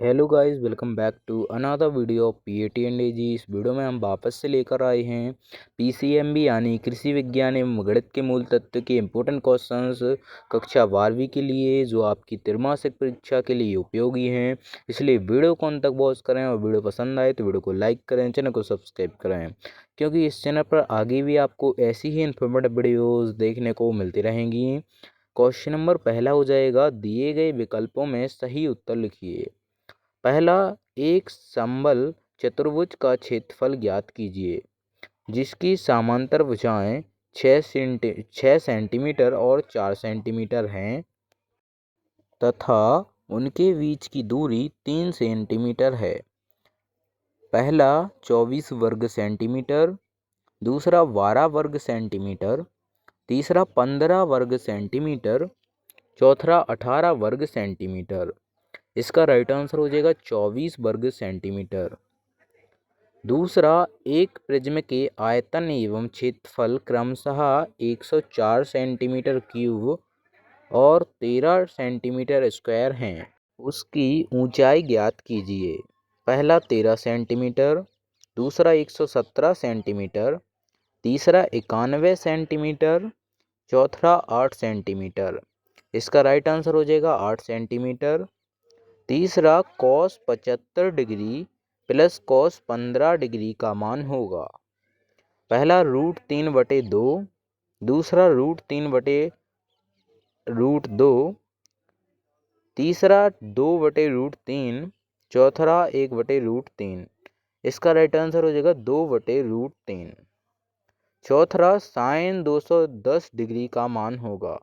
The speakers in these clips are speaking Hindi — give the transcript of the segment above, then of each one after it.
Hello guys, welcome back to another video of PAT and AG. इस वीडियो में हम वापस से लेकर आए हैं पीसीएमबी यानी कृषि विज्ञान एवं गणित के मूल तत्व के इम्पोर्टेंट क्वेश्चंस कक्षा 12वीं के लिए, जो आपकी त्रैमासिक परीक्षा के लिए उपयोगी हैं। इसलिए वीडियो को अंत तक वॉच करें और वीडियो पसंद आए तो वीडियो को लाइक करें, चैनल को सब्सक्राइब करें, क्योंकि इस चैनल पर आगे भी आपको ऐसी ही इन्फॉर्मेटिव वीडियोज़ देखने को मिलती रहेंगी। क्वेश्चन नंबर पहला हो जाएगा, दिए गए विकल्पों में सही उत्तर लिखिए। पहला, एक समबल चतुर्भुज का क्षेत्रफल ज्ञात कीजिए जिसकी समांतर भुजाएं 6 सेंटीमीटर और 4 सेंटीमीटर हैं तथा उनके बीच की दूरी 3 सेंटीमीटर है। पहला 24 वर्ग सेंटीमीटर, दूसरा 12 वर्ग सेंटीमीटर, तीसरा 15 वर्ग सेंटीमीटर, चौथा 18 वर्ग सेंटीमीटर। इसका राइट आंसर हो जाएगा 24 वर्ग सेंटीमीटर। दूसरा, एक प्रिज्म के आयतन एवं क्षेत्रफल क्रमशः 104 सेंटीमीटर क्यूब और 13 सेंटीमीटर स्क्वायर हैं। उसकी ऊंचाई ज्ञात कीजिए। पहला 13 सेंटीमीटर, दूसरा 117 सेंटीमीटर, तीसरा 91 सेंटीमीटर, चौथा 8 सेंटीमीटर। इसका राइट आंसर हो जाएगा 8 सेंटीमीटर। तीसरा, cos 75 degree plus cos 15 degree का मान होगा। पहला √3/2, दूसरा √3/√2, तीसरा 2/√3, चौथा 1/√3। इसका राइट आंसर हो जाएगा 2/√3। चौथा, साइन 210 डिग्री का मान होगा।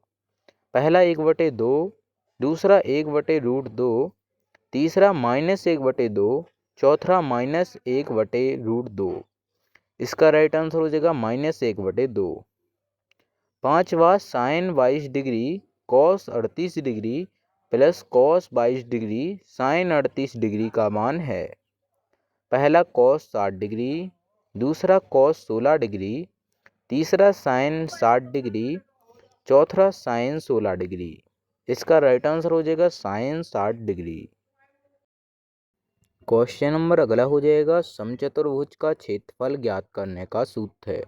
पहला 1/2, दूसरा 1/√2, तीसरा -1/2, चौथा -1/√2। इसका राइट आंसर हो जाएगा -1/2। पांचवा, sine 22 degree cos 38 degree plus cos 22 degree sine 38 degree का मान है। पहला कॉस 60 डिग्री, दूसरा कॉस 16 डिग्री, तीसरा साइन 60 डिग्री, चौथा साइन 16 डिग्री। इसका राइट आंसर हो जाएगा साइन 60 डिग्री। क्वेश्चन नंबर अगला हो जाएगा, समचतुर्भुज का क्षेत्रफल ज्ञात करने का सूत्र है।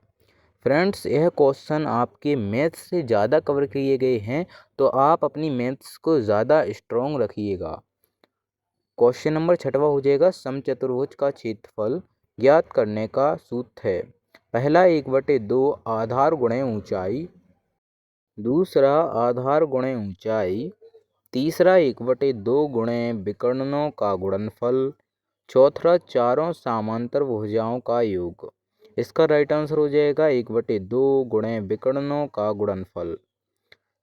फ्रेंड्स, यह क्वेश्चन आपके मैथ्स से ज़्यादा कवर किए गए हैं, तो आप अपनी मैथ्स को ज़्यादा स्ट्रॉन्ग रखिएगा। क्वेश्चन नंबर छठवा हो जाएगा, समचतुर्भुज का क्षेत्रफल ज्ञात करने का सूत्र है। पहला 1/2 आधार गुणे ऊंचाई, दूसरा आधार गुणे ऊंचाई, तीसरा 1/2 गुणे विकर्णों का गुणनफल, चौथा चारों समांतर भुजाओं का योग। इसका राइट आंसर हो जाएगा 1/2 गुणे विकर्णों का गुणनफल।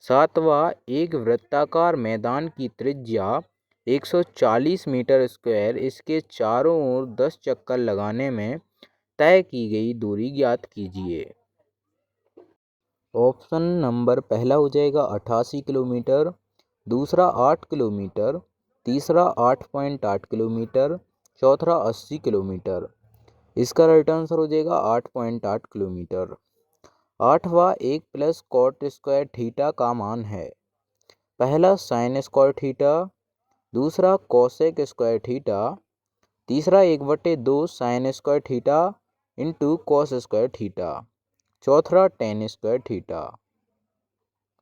सातवां, एक वृत्ताकार मैदान की त्रिज्या 140 मीटर स्क्वायर, इसके चारों ओर 10 चक्कर लगाने में तय की गई दूरी ज्ञात कीजिए। ऑप्शन नंबर पहला हो जाएगा 88 किलोमीटर, दूसरा 8 किलोमीटर, तीसरा 8.8 किलोमीटर, चौथा 80 किलोमीटर। इसका राइट आंसर हो जाएगा 8.8 किलोमीटर। आठवां, 1 प्लस कॉट स्क्वायर थीटा का मान है। पहला साइन स्क्वायर थीटा, दूसरा कोसेक स्क्वायर थीटा, तीसरा 1/2 sine square theta into cos square theta, चौथा टेन स्क्वायर थीटा।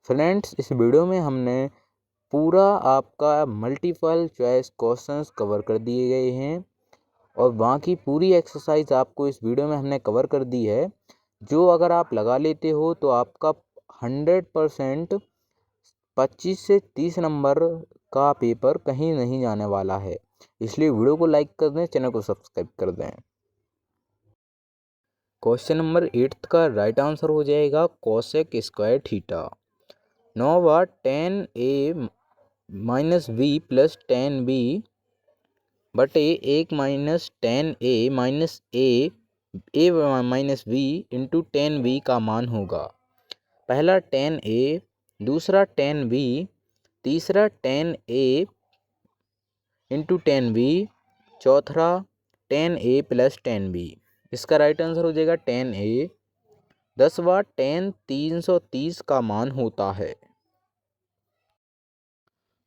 फ्रेंड्स, इस वीडियो में हमने पूरा आपका मल्टीपल चॉइस क्वेश्चंस कवर कर दिए गए हैं और बाकी पूरी एक्सरसाइज आपको इस वीडियो में हमने कवर कर दी है, जो अगर आप लगा लेते हो तो आपका 100% 25 से 30 नंबर का पेपर कहीं नहीं जाने वाला है। इसलिए वीडियो को लाइक कर दें, चैनल को सब्सक्राइब कर दें। क्वेश्चन नंबर 8 का राइट आंसर हो जाएगा कोसेक स्क्वायर थीटा। नौवा, tan A minus B plus tan B बटे 1 minus tan A minus A minus B into tan B का मान होगा। पहला tan A, दूसरा tan B, तीसरा tan A into tan B, चौथा tan A plus tan B। इसका राइट आंसर हो जाएगा tan A। 10वां, tan 330 का मान होता है।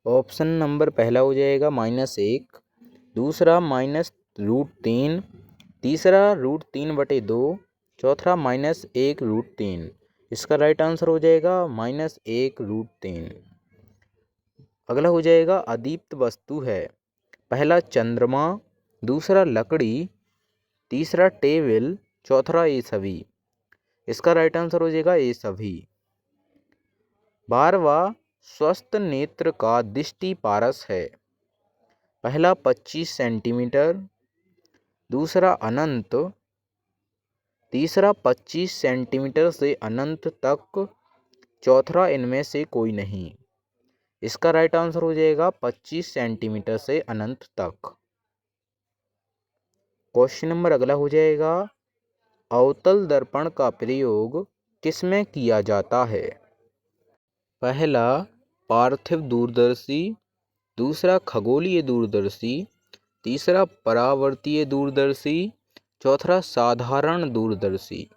ऑप्शन नंबर पहला हो जाएगा -1, दूसरा -√3, तीसरा √3/2, चौथा -1√3। इसका राइट आंसर हो जाएगा -1√3। अगला हो जाएगा अदीप्त वस्तु है। पहला चंद्रमा, दूसरा लकड़ी, तीसरा टेबल, चौथा ये सभी। इसका राइट आंसर हो जाएगा ये सभी। 12वां स्वस्थ नेत्र का दृष्टि पारस है। पहला 25 सेंटीमीटर, दूसरा अनंत, तीसरा 25 सेंटीमीटर से अनंत तक, चौथा इनमें से कोई नहीं। इसका राइट आंसर हो जाएगा 25 सेंटीमीटर से अनंत तक। क्वेश्चन नंबर अगला हो जाएगा अवतल दर्पण का प्रयोग किसमें किया जाता है। पहला पार्थिव दूरदर्शी, दूसरा खगोलीय दूरदर्शी, तीसरा परावर्तीय दूरदर्शी, चौथा साधारण दूरदर्शी।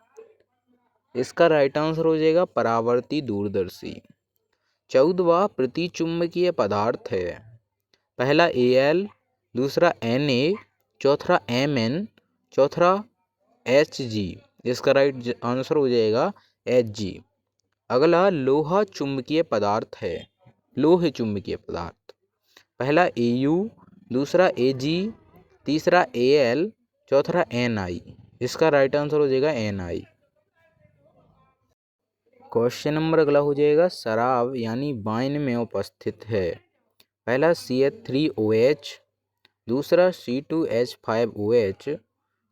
इसका राइट आंसर हो जाएगा परावर्ती दूरदर्शी। 14वां प्रतिचुंबकीय पदार्थ है। पहला Al, दूसरा Na, चौथा Mn, चौथा Hg। इसका राइट आंसर हो जाएगा Hg। अगला लोहा चुंबकीय पदार्थ है, लोहे चुंबकीय पदार्थ। पहला Au, दूसरा Ag, तीसरा Al, चौथा Ni। इसका राइट आंसर हो जाएगा Ni। क्वेश्चन नंबर अगला हो जाएगा शराब यानी वाइन में उपस्थित है। पहला CH3OH, दूसरा C2H5OH,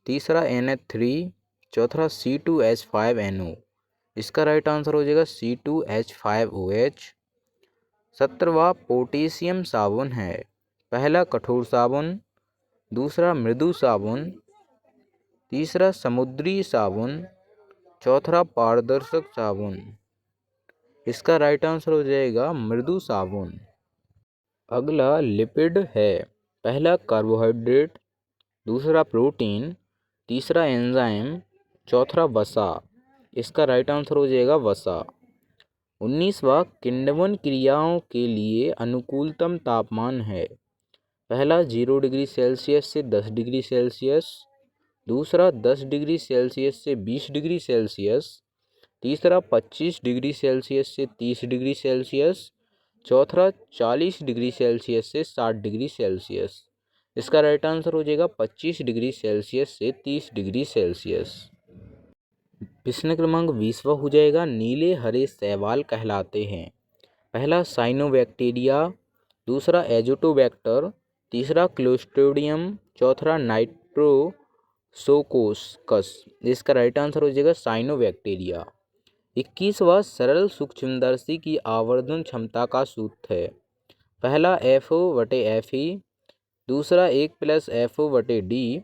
तीसरा NH3, चौथा C2H5NO। इसका राइट आंसर हो जाएगा C2H5OH। 17वां पोटेशियम साबुन है। पहला कठोर साबुन, दूसरा मृदु साबुन, तीसरा समुद्री साबुन, चौथा पारदर्शक साबुन। इसका राइट आंसर हो जाएगा मृदु साबुन। अगला लिपिड है। पहला कार्बोहाइड्रेट, दूसरा प्रोटीन, तीसरा एंजाइम, चौथा वसा। इसका राइट आंसर हो जाएगा वसा। 19वां किण्वन क्रियाओं के लिए अनुकूलतम तापमान है। पहला 0 डिग्री सेल्सियस से 10 डिग्री सेल्सियस, दूसरा 10 डिग्री सेल्सियस से 20 डिग्री सेल्सियस, तीसरा 25 डिग्री सेल्सियस से 30 डिग्री सेल्सियस, चौथा 40 डिग्री सेल्सियस से 60 डिग्री सेल्सियस। इसका राइट आंसर हो जाएगा 25 डिग्री सेल्सियस से 30 डिग्री सेल्सियस। प्रश्न क्रमांक 20वां हो जाएगा नीले हरे शैवाल कहलाते हैं। पहला साइनोबैक्टीरिया, दूसरा एजोटोबैक्टर, तीसरा क्लोस्ट्रिडियम, चौथा नाइट्रोसोकोकस। इसका राइट आंसर हो जाएगा साइनोबैक्टीरिया। 21वां सरल सूक्ष्मदर्शी की आवर्धन क्षमता का सूत्र है। पहला FO/FE, दूसरा 1 + FO/D,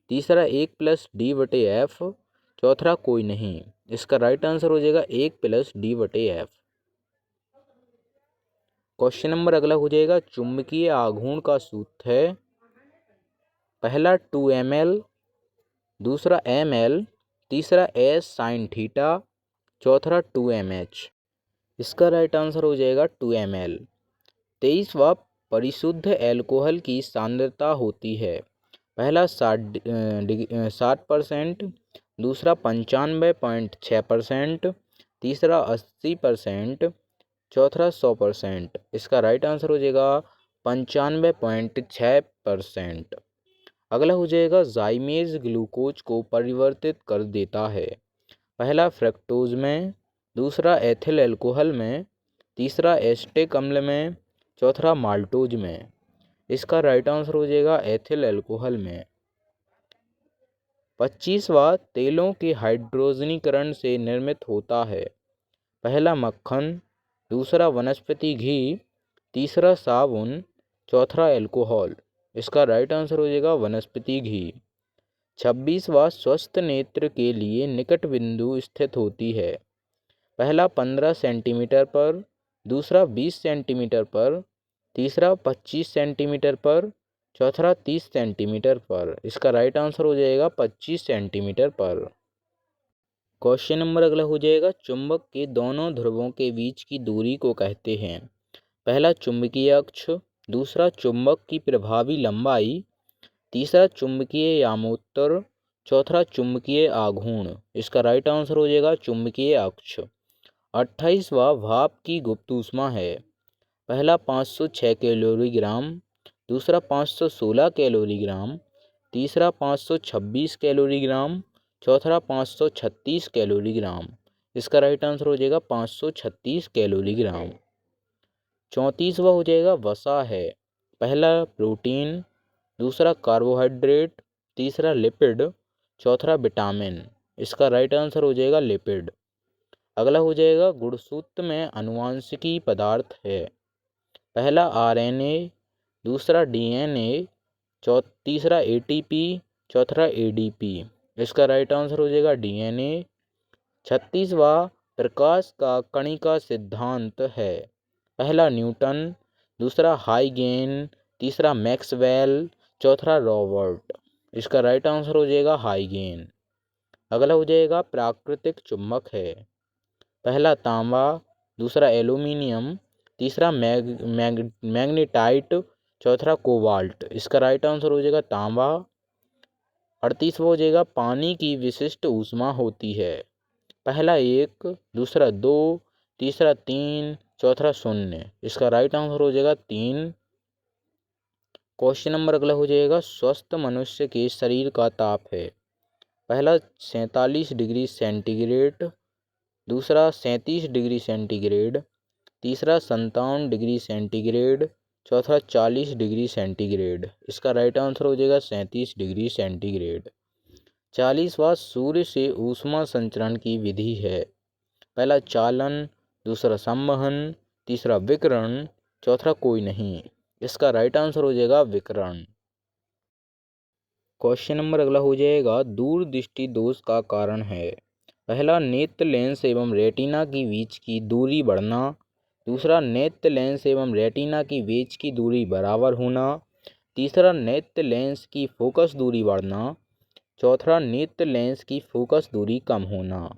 तीसरा 1 + D/F, चौथा कोई नहीं। इसका राइट आंसर हो जाएगा 1 + D/F। क्वेश्चन नंबर अगला हो जाएगा चुंबकीय आघूर्ण का सूत्र है। पहला 2ml, दूसरा ml, तीसरा S sin थीटा, चौथा 2mH। इसका राइट आंसर हो जाएगा 2ml। 23वां परिशुद्ध एल्कोहल की सांद्रता होती है। पहला 60%, दूसरा 95.6%, तीसरा 80%, चौथा 100%। इसका राइट आंसर हो जाएगा 95.6%। अगला हो जाएगा जाइमेज ग्लूकोज को परिवर्तित कर देता है। पहला फ्रक्टोज में, दूसरा एथिल अल्कोहल में, तीसरा एसिटिक अम्ल में, चौथा माल्टोज में। इसका राइट आंसर हो जाएगा एथिल अल्कोहल में। 25वां तेलों के हाइड्रोजनीकरण से निर्मित होता है। पहला मक्खन, दूसरा वनस्पति घी, तीसरा साबुन, चौथा अल्कोहल। इसका राइट आंसर हो जाएगा वनस्पति घी। 26वां स्वस्थ नेत्र के लिए निकट बिंदु स्थित होती है। पहला 15 सेंटीमीटर पर, दूसरा 20 सेंटीमीटर पर, तीसरा 25 सेंटीमीटर पर, चौथा 30 सेंटीमीटर पर। इसका राइट आंसर हो जाएगा 25 सेंटीमीटर पर। क्वेश्चन नंबर अगला हो जाएगा चुंबक के दोनों ध्रुवों के बीच की दूरी को कहते हैं। पहला चुंबकीय अक्ष, दूसरा चुंबक की प्रभावी लंबाई, तीसरा चुंबकीय यामोत्तर, चौथा चुंबकीय आघूर्ण। इसका राइट आंसर हो जाएगा चुंबकीय अक्ष। 28वां भाप की गुप्त ऊष्मा है। पहला 506 कैलोरीग्राम, दूसरा 516 कैलोरीग्राम, तीसरा 526 कैलोरीग्राम, चौथा 536 कैलोरीग्राम। इसका राइट आंसर हो जाएगा 536 कैलोरीग्राम। 34वां हो जाएगा वसा है। पहला प्रोटीन, दूसरा कार्बोहाइड्रेट, तीसरा लिपिड, चौथा विटामिन। इसका राइट आंसर हो जाएगा लिपिड। अगला हो जाएगा गुणसूत्र में आनुवंशिकी पदार्थ है। पहला आरएनए, दूसरा डीएनए, तीसरा एटीपी, चौथा एडीपी। इसका राइट आंसर हो जाएगा डीएनए। 36वां प्रकाश का कणिका सिद्धांत है। पहला न्यूटन, दूसरा हाइगेन, तीसरा मैक्सवेल, चौथा रॉबर्ट। इसका राइट आंसर हो जाएगा हाइगेन। अगला हो जाएगा प्राकृतिक चुंबक है। पहला तांबा, दूसरा एल्यूमिनियम, तीसरा मैग्नेटाइट, चौथा कोबाल्ट। इसका राइट आंसर हो जाएगा तांबा। 38वां हो जाएगा पानी की विशिष्ट ऊष्मा होती है। पहला 1, दूसरा 2, तीसरा 3, चौथा 0। इसका राइट आंसर हो जाएगा 3। क्वेश्चन नंबर अगला हो जाएगा स्वस्थ मनुष्य के शरीर का ताप है। पहला 47 डिग्री सेंटीग्रेड, दूसरा 37 डिग्री सेंटीग्रेड, तीसरा 57 डिग्री सेंटीग्रेड, चौथा 40 डिग्री सेंटीग्रेड। इसका राइट आंसर हो जाएगा 37 डिग्री सेंटीग्रेड। 40वां सूर्य से ऊष्मा संचरण की विधि है। पहला चालन, दूसरा संवहन, तीसरा विकिरण, चौथा कोई नहीं। इसका राइट आंसर हो जाएगा विकिरण। क्वेश्चन नंबर अगला हो जाएगा दूरदृष्टि दोष का कारण है। पहला नेत्र लेंस एवं रेटिना के बीच की दूरी बढ़ना, दूसरा नेत्र लेंस एवं रेटिना के बीच की दूरी बराबर होना, तीसरा नेत्र लेंस की फोकस दूरी बढ़ना, चौथा नेत्र लेंस की फोकस दूरी कम होना।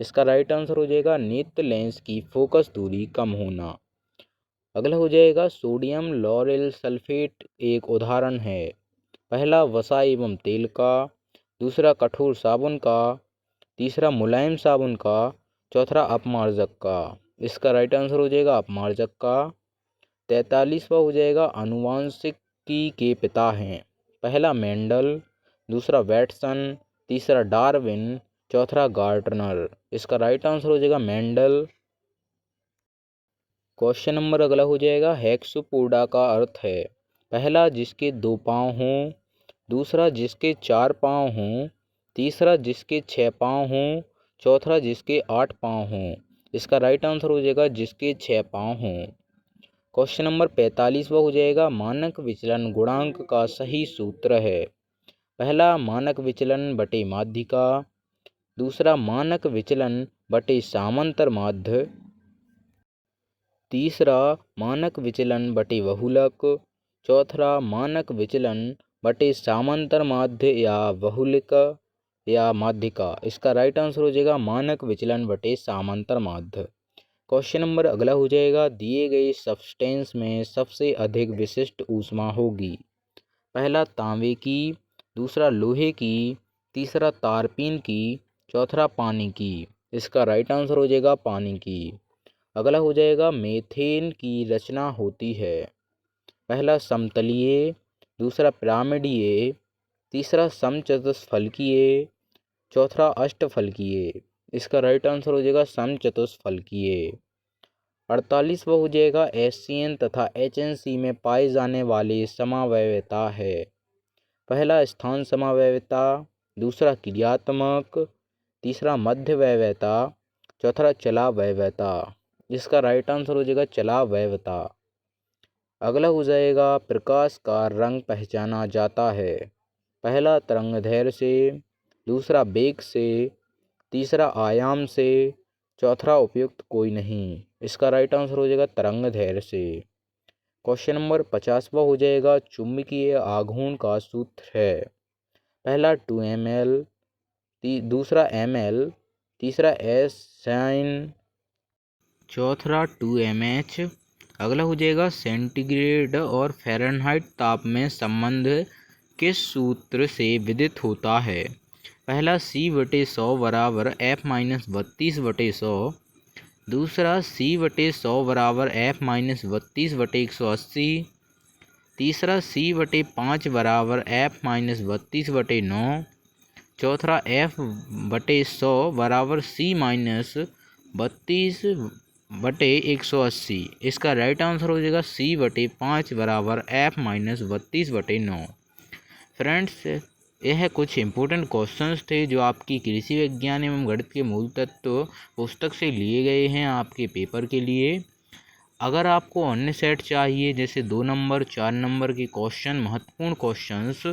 इसका राइट आंसर हो जाएगा नेत्र लेंस की फोकस दूरी कम होना। अगला हो जाएगा सोडियम लॉरेल सल्फेट एक उदाहरण है। पहला वसा एवं तेल का, दूसरा कठोर साबुन का, तीसरा मुलायम साबुन का, चौथा अपमार्जक का। इसका राइट आंसर हो जाएगा अपमार्जक का। 43वां हो जाएगा आनुवांशिकी के पिता हैं। पहला मेंडल, दूसरा वैटसन, तीसरा डार्विन, चौथा गार्टनर। इसका राइट आंसर हो जाएगा मेंडल। क्वेश्चन नंबर अगला हो जाएगा हेक्सोपोडा का अर्थ है। पहला जिसके 2 पाँव हों, दूसरा जिसके 4 पाँव हों, तीसरा जिसके 6 पाँव हों, चौथा जिसके 8 पाँव हों। इसका राइट आंसर हो जाएगा जिसके 6 पाँव हों। क्वेश्चन नंबर 45वां हो जाएगा मानक विचलन गुणांक का सही सूत्र है। पहला मानक विचलन बटे माध्यिका, दूसरा मानक विचलन बटे सामांतर माध्य, तीसरा मानक विचलन बटे बहुलक, चौथा मानक विचलन बटे सामांतर माध्य या बहुलक या माध्यिका। इसका राइट आंसर हो जाएगा मानक विचलन बटे सामांतर माध्य। क्वेश्चन नंबर अगला हो जाएगा दिए गए सब्सटेंस में सबसे अधिक विशिष्ट ऊष्मा होगी। पहला तांबे की, दूसरा लोहे की, तीसरा तारपीन की, चौथा पानी की। इसका राइट आंसर हो जाएगा पानी की। अगला हो जाएगा मीथेन की रचना होती है। पहला समतलीय, दूसरा पिरामिडीय, तीसरा समचतुष्फलकीय, चौथा अष्टफलकीय। इसका राइट आंसर हो जाएगा समचतुष्फलकीय। 48वां हो जाएगा एससीएन तथा एचएनसी में पाए जाने वाले समावयवता है। पहला स्थान समावयवता, दूसरा क्रियात्मक, तीसरा मध्य वयवता, चौथा चला वयवता। इसका राइट आंसर हो जाएगा चला वयवता। अगला हो जाएगा प्रकाश का रंग पहचाना जाता है। पहला तरंगदैर्घ्य से, दूसरा वेग से, तीसरा आयाम से, चौथा उपयुक्त कोई नहीं। इसका राइट आंसर हो जाएगा तरंगदैर्घ्य से। क्वेश्चन नंबर 50वां हो जाएगा चुंबकीय आघूर्ण का सूत्र है। पहला 2ml, दूसरा ml, तीसरा S sin, चौथा 2mH। अगला हो जाएगा सेंटीग्रेड और फ़ारेनहाइट ताप में संबंध किस सूत्र से विदित होता है? पहला C/100 बराबर F-32/100। दूसरा C/100 बराबर F-32/180। तीसरा C/5 बराबर F-32/9। चौथा F/100 बराबर C-32/180। इसका राइट आंसर हो जाएगा C/5 बराबर F-32/9। फ्रेंड्स, यह कुछ इम्पोर्टेंट क्वेश्चंस थे जो आपकी कृषि विज्ञान एवं गणित के मूल तत्व पुस्तक से लिए गए हैं आपके पेपर के लिए। अगर आपको अन्य सेट चाहिए जैसे 2 नंबर 4 नंबर के क्वेश्चन, महत्वपूर्ण क्वेश्चंस,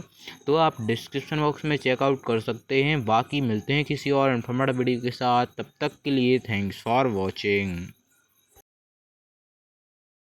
तो आप डिस्क्रिप्शन बॉक्स में चेकआउट कर सकते हैं। बाकी मिलते हैं किसी और इन्फॉर्मेटिव वीडियो के साथ, तब तक के लिए थैंक्स फॉर वॉचिंग।